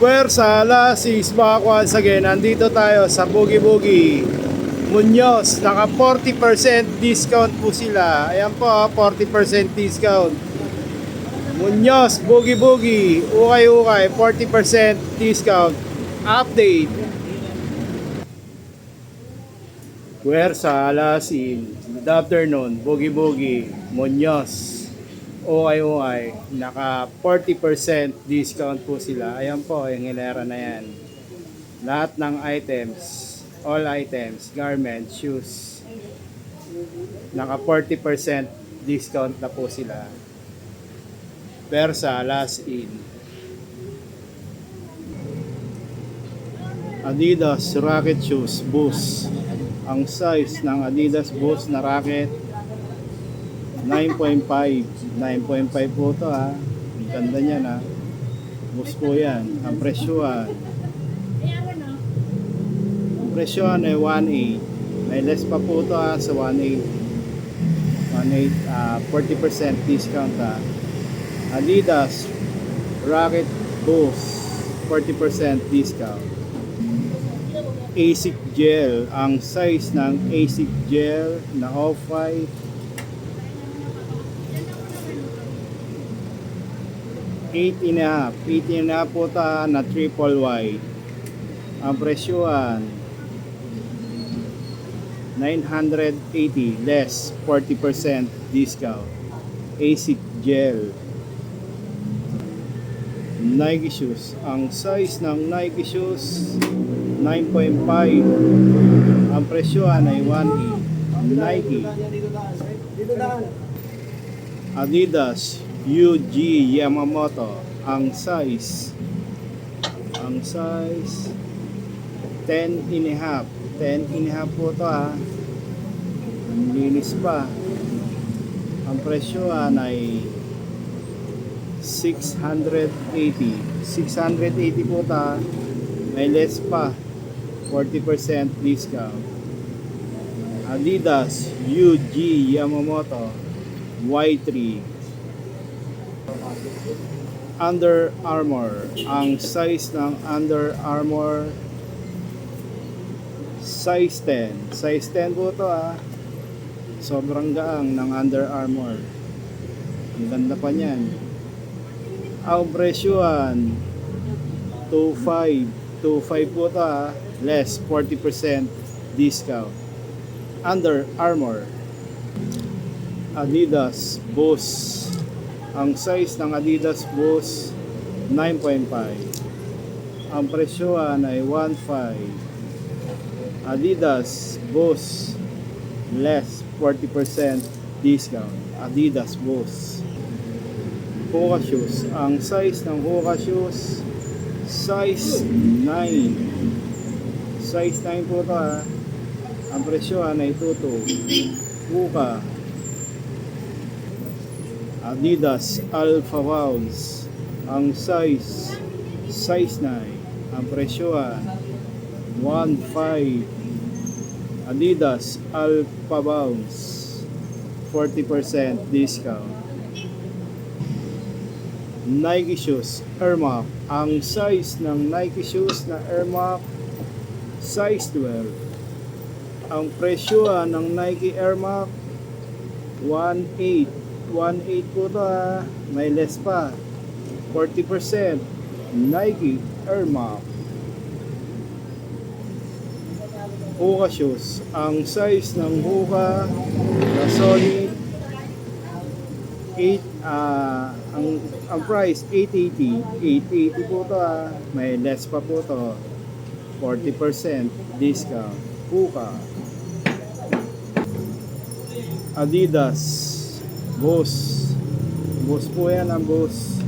Puwersa, Lasis, back once again. Nandito tayo sa Boogie Boogie Muñoz. Naka 40% discount po sila. Ayan po, 40% discount. Muñoz, Boogie Boogie, ukay-ukay, 40% discount. Update. Puwersa, Lasis, good afternoon, Boogie Boogie Muñoz. Okay, naka 40% discount po sila. Ayan po, yung hilera na yan. Lahat ng items, all items, garments, shoes, naka 40% discount na po sila. Persa, last in. Adidas Rocket Shoes, Boost. Ang size ng Adidas Boost na racket 9.5 po ito ha. Ang ganda niyan ha. Boost po yan. Ang presyohan ay 1.8. May less pa po ito ha sa 1.8. 40% discount ha. Adidas Rocket Boost 40% discount. ASIC Gel. Ang size ng ASIC Gel na off-white 8.5 po ta na triple white. Ang presyohan 980 less 40% discount. ASIC Gel. Nike shoes. Ang size ng Nike shoes 9.5. Ang presyohan ay 1.8. Nike. Adidas UG Yamamoto. Ang size 10.5 po ito ha. Ang linis pa. Ang presyohan ay 680 po ito ha. May less pa 40% discount. Adidas UG Yamamoto Y3. Under Armour. Ang size ng Under Armour size 10. Size 10 po ito ah. Sobrang gaang ng Under Armour. Ang ganda pa niyan. Ang presyuhan 2.5 po ito ah. Less 40% discount. Under Armour. Adidas Boost. Ang size ng Adidas Boost 9.5. Ang presyohan ay 1.5. Adidas Boost less 40% discount. Adidas Boost. Hoka shoes. Ang size ng Hoka shoes size 9. Size 9 po ito ha. Ang presyohan ay 2.2. Hoka Adidas Alpha Bounce. Ang size 9. Ang presyohan 1.5. Adidas Alpha Bounce 40% discount. Nike shoes Air Max. Ang size ng Nike shoes na Air Max size 12. Ang presyohan ng Nike Air Max 1.8 po ito ha. May less pa 40%. Nike Air Max. Hoka shoes. Ang size ng Hoka na solid 8 ang price 880 po ito ha. May less pa po ito 40% discount. Hoka. Adidas Boost po yan ang Boost.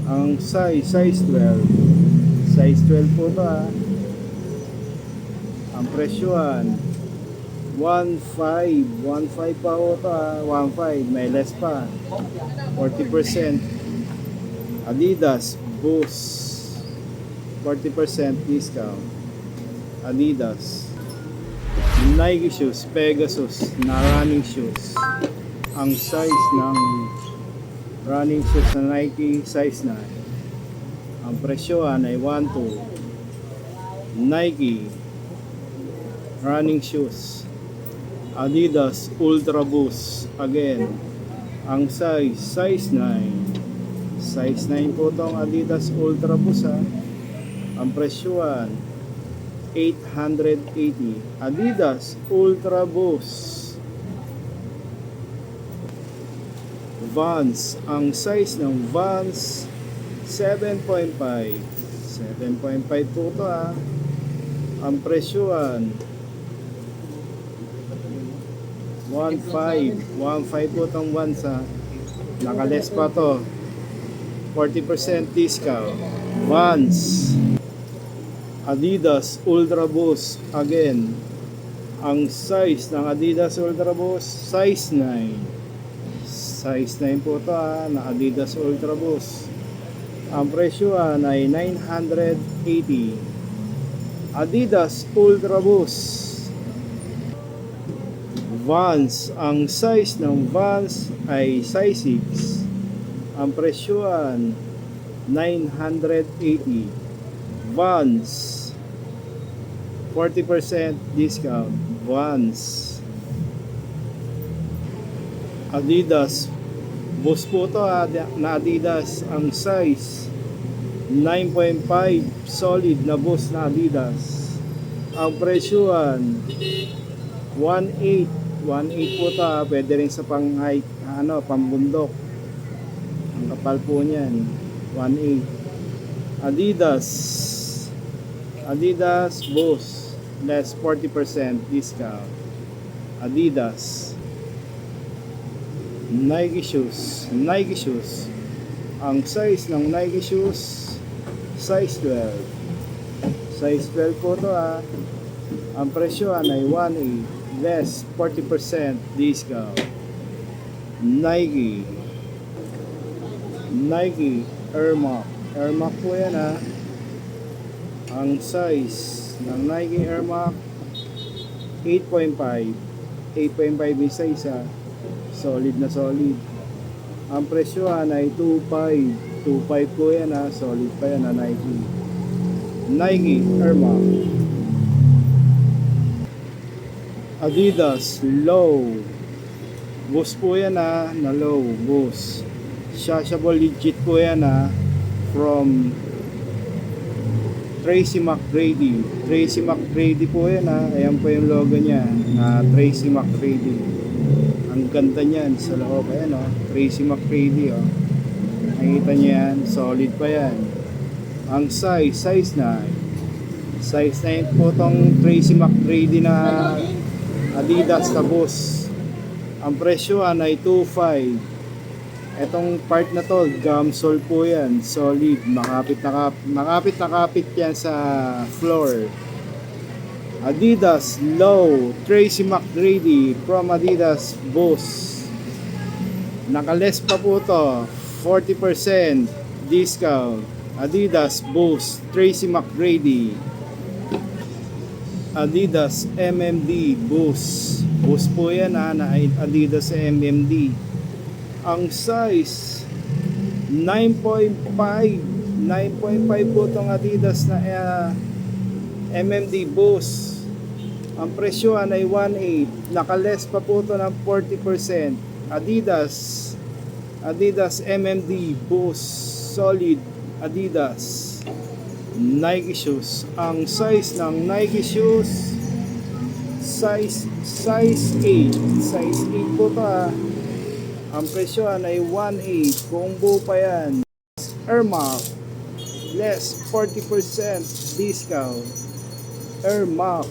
Ang size 12 po ito ha. Ang presyohan 1.5 pa po ito ha. 1.5 may less pa 40%. Adidas Boost 40% discount. Adidas Nike shoes, Pegasus na running shoes. Ang size ng running shoes na Nike, size 9. Ang presyohan ay 1.2. Nike running shoes. Adidas Ultra Boost. Again, ang size 9. Size 9 po itong Adidas Ultra Boost ha. Ang presyohan 880. Adidas Ultra Boost. Vans, ang size ng Vans 7.5. 7.5 po ito ha. Ang presyohan 1.5. 1.5 po itong Vans ha. Nakales pa to. 40% discount. Vans Adidas Ultra Boost. Again, ang size ng Adidas Ultra Boost size 9. Size 9 po ito na Adidas Ultra Boost. Ang presyohan ay 980. Adidas Ultra Boost. Vans, ang size ng Vans ay size 6. Ang presyohan 980. Vans 40% discount. Vans Adidas Boost po ito na Adidas. Ang size 9.5. Solid na Boost na Adidas. Ang presyohan 1.8. 1.8 po ito pwede rin sa pang hike, pambundok. Ang kapal po niyan 1.8. Adidas Boost less 40% discount. Adidas Nike shoes. Ang size ng Nike shoes size 12. Size 12 po ito Ang presyohan ay 1.8 less 40% discount. Nike Air Max. Air Max po yan Ang size ng Nike Air Max 8.5. 8.5 yung size Solid na solid. Ang presyohan ay 2.5. 2.5 po yan solid pa yan Nike Air Max. Adidas Low Boost po yan na Low Boost. Shashable legit po yan from Tracy McGrady. Tracy McGrady po yan Ayan po yung logo niya na Tracy McGrady. Ang ganda niyan sa loob. Ayan Tracy McGrady Nakikita niyo yan. Solid pa yan. Ang size 9. Size 9 po tong Tracy McGrady na Adidas na Boost. Ang presyohan ay 2.5. Etong part na to, gumsole po yan. Solid. Makapit na kapit yan sa floor. Adidas Low Tracy McGrady from Adidas Boost. Nakales pa po to 40% discount. Adidas Boost Tracy McGrady. Adidas MMD Boost. Boost po yan na Adidas MMD. Ang size 9.5. 9.5 po itong Adidas na MMD Boost. Ang presyohan ay 1.8. Nakales pa po ito ng 40%. Adidas MMD Boost. Solid Adidas. Nike shoes. Ang size ng Nike shoes size 8. Size 8 po ito Ang presyohan ay 1.8. Kung buo pa yan. Air Max less 40% discount. Air Max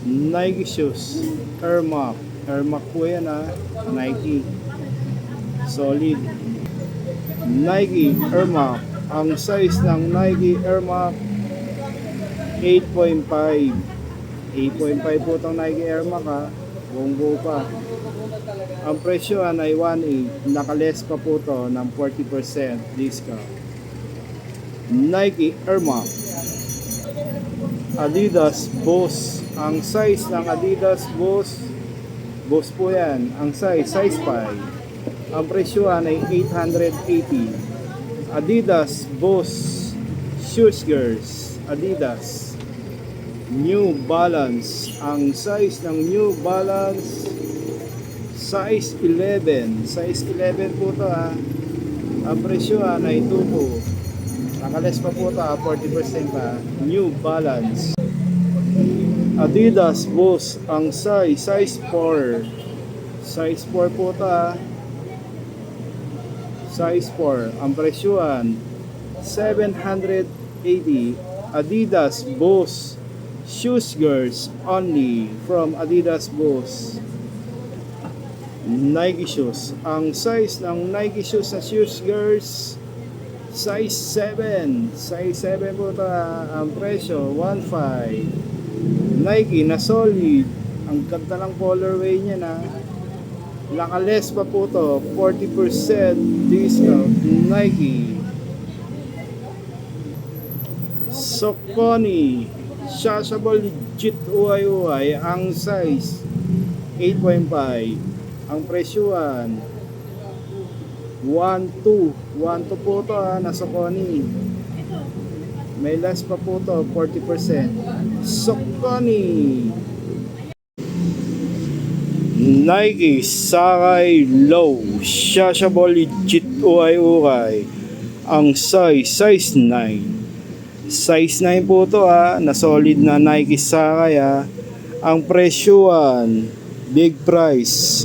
Nike shoes. Air Max po yan Nike. Solid. Nike Air Max. Ang size ng Nike Air Max 8.5. 8.5 po itong Nike Air Max buo pa. Ang presyohan ay 1.8. Nakales pa po ito ng 40% discount. Nike Air Max. Adidas Boss. Ang size ng Adidas Boss, Boss po yan. Ang size 5. Ang presyohan ay 880. Adidas Boss Shoes Girls. Adidas New Balance. Ang size ng New Balance, size 11. Size 11 po to ha. Ang presyohan ay 2 po. Nakales pa po ta, 40% pa. New Balance. Adidas Boss, ang size 4. Size 4 po ta. Size 4. Ang presyuhan, 780. Adidas Boss Shoes Girls only from Adidas Boss. Nike shoes. Ang size ng Nike shoes sa Shoes Girls, size 7. Size 7 po ta. Ang presyo 1.5. Nike na solid. Ang ganda ng colorway niya na. Nakales pa po to. 40% discount. Nike. Saucony. Shashable legit UY. Ang size 8.5. Ang presyuhan 1.2 po to ha, na Saucony. May less pa po to, 40%. Saucony. Nike Sakai Low Shashable legit UY. Ang size 9. Size 9 po to ha, na solid na Nike Sakai ha. Ang presyuhan, big price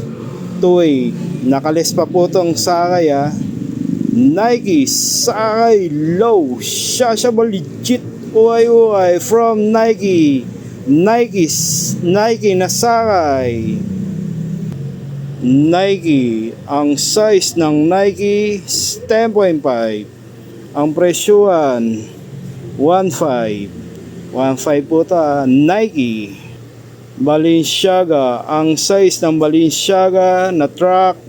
2.8. Nakales pa po tong Sakai ha. Nike Sakai Low Shashable legit UY from Nike. Nike na Sakai. Nike. Ang size ng Nike 10.5. Ang presyuhan 1.5. 1.5 po ta. Nike. Balenciaga. Ang size ng Balenciaga na track,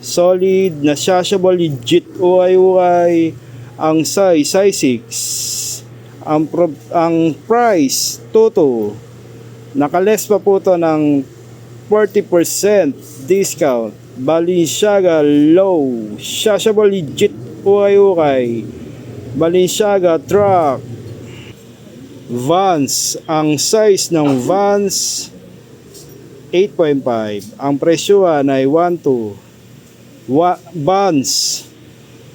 solid na Shashable legit UY. Ang size 6. Ang price 2.2. Nakales pa po to ng 40% discount. Balenciaga Low Shashable legit UY. Balenciaga track. Vans. Ang size ng Vans 8.5. Ang presyuhan ay 1.2.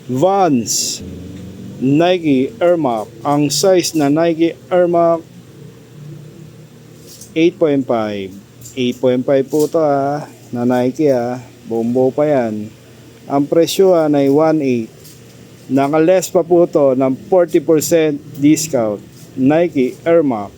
Vans Nike Air Max. Ang size na Nike Air Max 8.5. 8.5 po to ha, na Nike ha. Bombo pa yan. Ang presyuhan ay 1.8. Nakales pa po to ng 40% discount. Nike Air Max.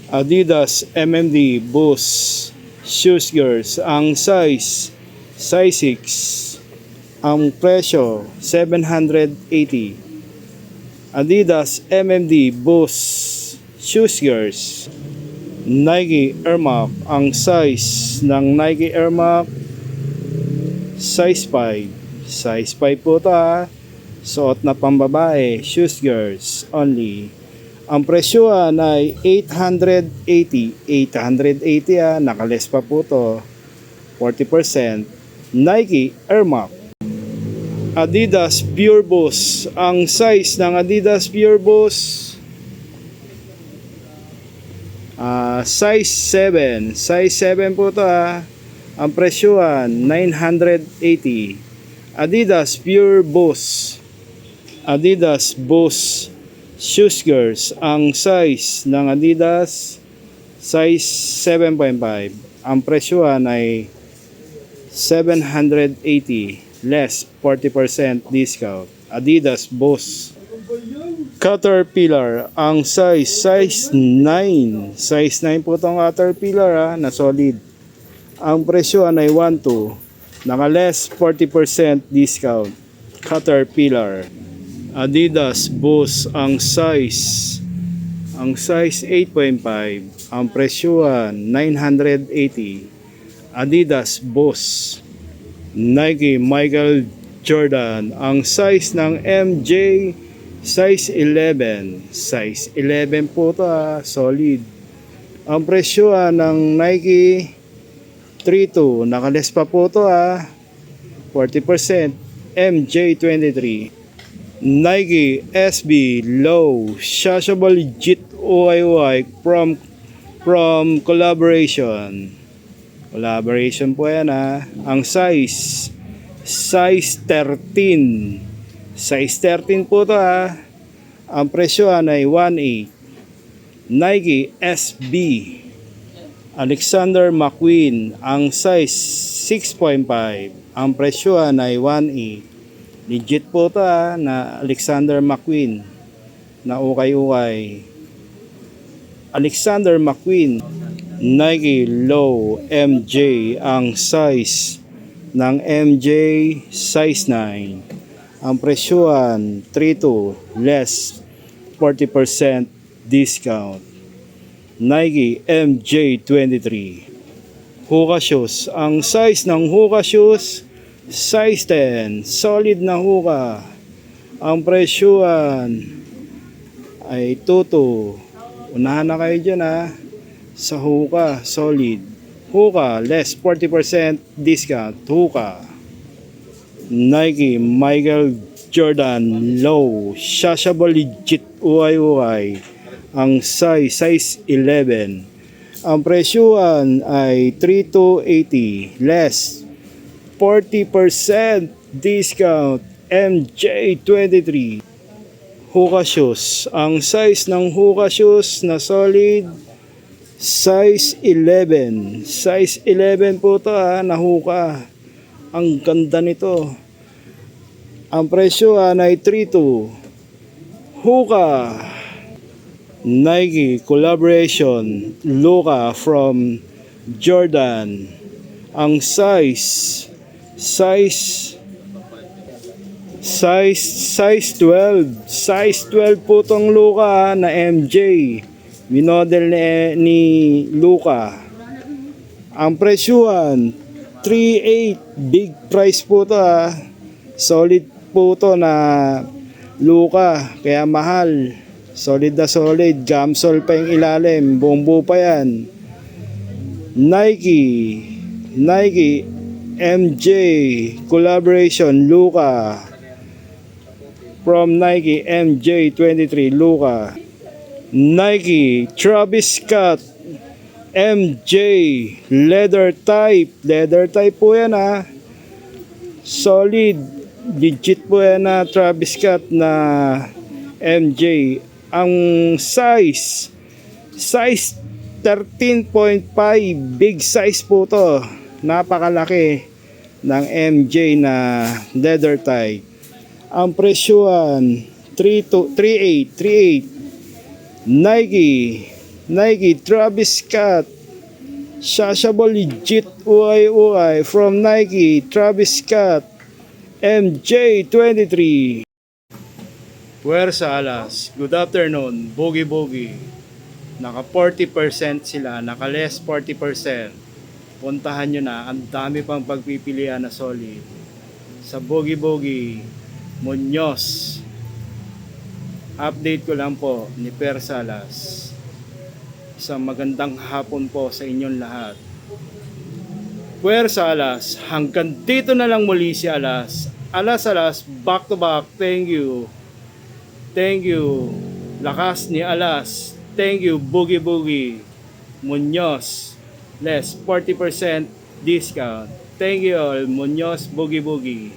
Adidas MMD Boost Shoes Girls. Ang size 6. Ang presyo 780. Adidas MMD Boost Shoes Girls. Nike Air Max. Ang size ng Nike Air Max size 5. Size 5 po ito ha. Suot na pambabae. Shoes Girls only. Ang presyuhan ay 880. 880 ha. Nakales pa po ito. 40%. Nike Air Max. Adidas Pure Boost. Ang size ng Adidas Pure Boost size 7. Size 7 po ito ha. Ang presyuhan 980. Adidas Pure Boost. Adidas Boost Shoes Girls. Ang size ng Adidas size 7.5. Ang presyuhan ay 780 less 40% discount. Adidas Boost. Caterpillar. Ang size 9. Size 9 po itong Caterpillar ha, na solid. Ang presyuhan ay 1.2. Naka-less 40% discount. Caterpillar. Adidas Boost. Ang size 8.5. Ang presyuhan 980. Adidas Boost. Nike Michael Jordan. Ang size ng MJ Size 11. Size 11 po to solid. Ang presyo ng Nike 32, nakales pa po to 40%. MJ23. Nike SB Low Shashable Legit OIY from collaboration. Collaboration po yan Ang size 13. Size 13 po to Ang presyo ay 1.8. Nike SB Alexander McQueen. Ang size 6.5. Ang presyo ay 1.8. Legit po to na Alexander McQueen na ukay-ukay. Alexander McQueen. Nike Low MJ. Ang size ng MJ size 9. Ang presyoan 32 less 40% discount. Nike MJ23. Hoka shoes. Ang size ng Hoka shoes size 10. Solid na Hoka. Ang presyoan ay 22. Unahan na kayo dyan sa Hoka. Solid. Hoka less 40% discount. Hoka. Nike Michael Jordan Low Shashable Legit UIUI. Ang size 11. Ang presyoan ay 3280 less 40% discount. MJ23. Hoka shoes. Ang size ng Hoka shoes na solid size 11. Size 11 po to na Hoka. Ang ganda nito. Ang presyo ay 32. Hoka. Nike collaboration Luka from Jordan. Ang size 12. Size 12 po tong Luka na MJ. Minodel ni Luka. Ang presyuhan 3.8. Big price po to Solid po to na Luka. Kaya mahal. Solid na solid. Gamsol pa yung ilalim. Buong pa yan. Nike MJ collaboration Luka from Nike MJ23 Luka. Nike Travis Scott MJ leather type po yan solid legit po yan Travis Scott na MJ. Ang size 13.5. Big size po to. Napakalaki ng MJ na leather tie. Ang presyuan 38. Nike Travis Scott Shashable Legit UIUI from Nike Travis Scott MJ23. Puwersa alas. Good afternoon. Boogie. Naka 40% sila. Naka less 40%. Puntahan nyo na. Ang dami pang pagpipilian na solid. Sa Boogie Muñoz. Update ko lang po ni Puwersa alas. Isang magandang hapon po sa inyong lahat. Puwersa alas. Hanggang dito na lang muli si alas. Alas. Back to back. Thank you. Lakas ni Alas. Thank you Boogie Muñoz. Less 40% discount. Thank you all Muñoz Boogie.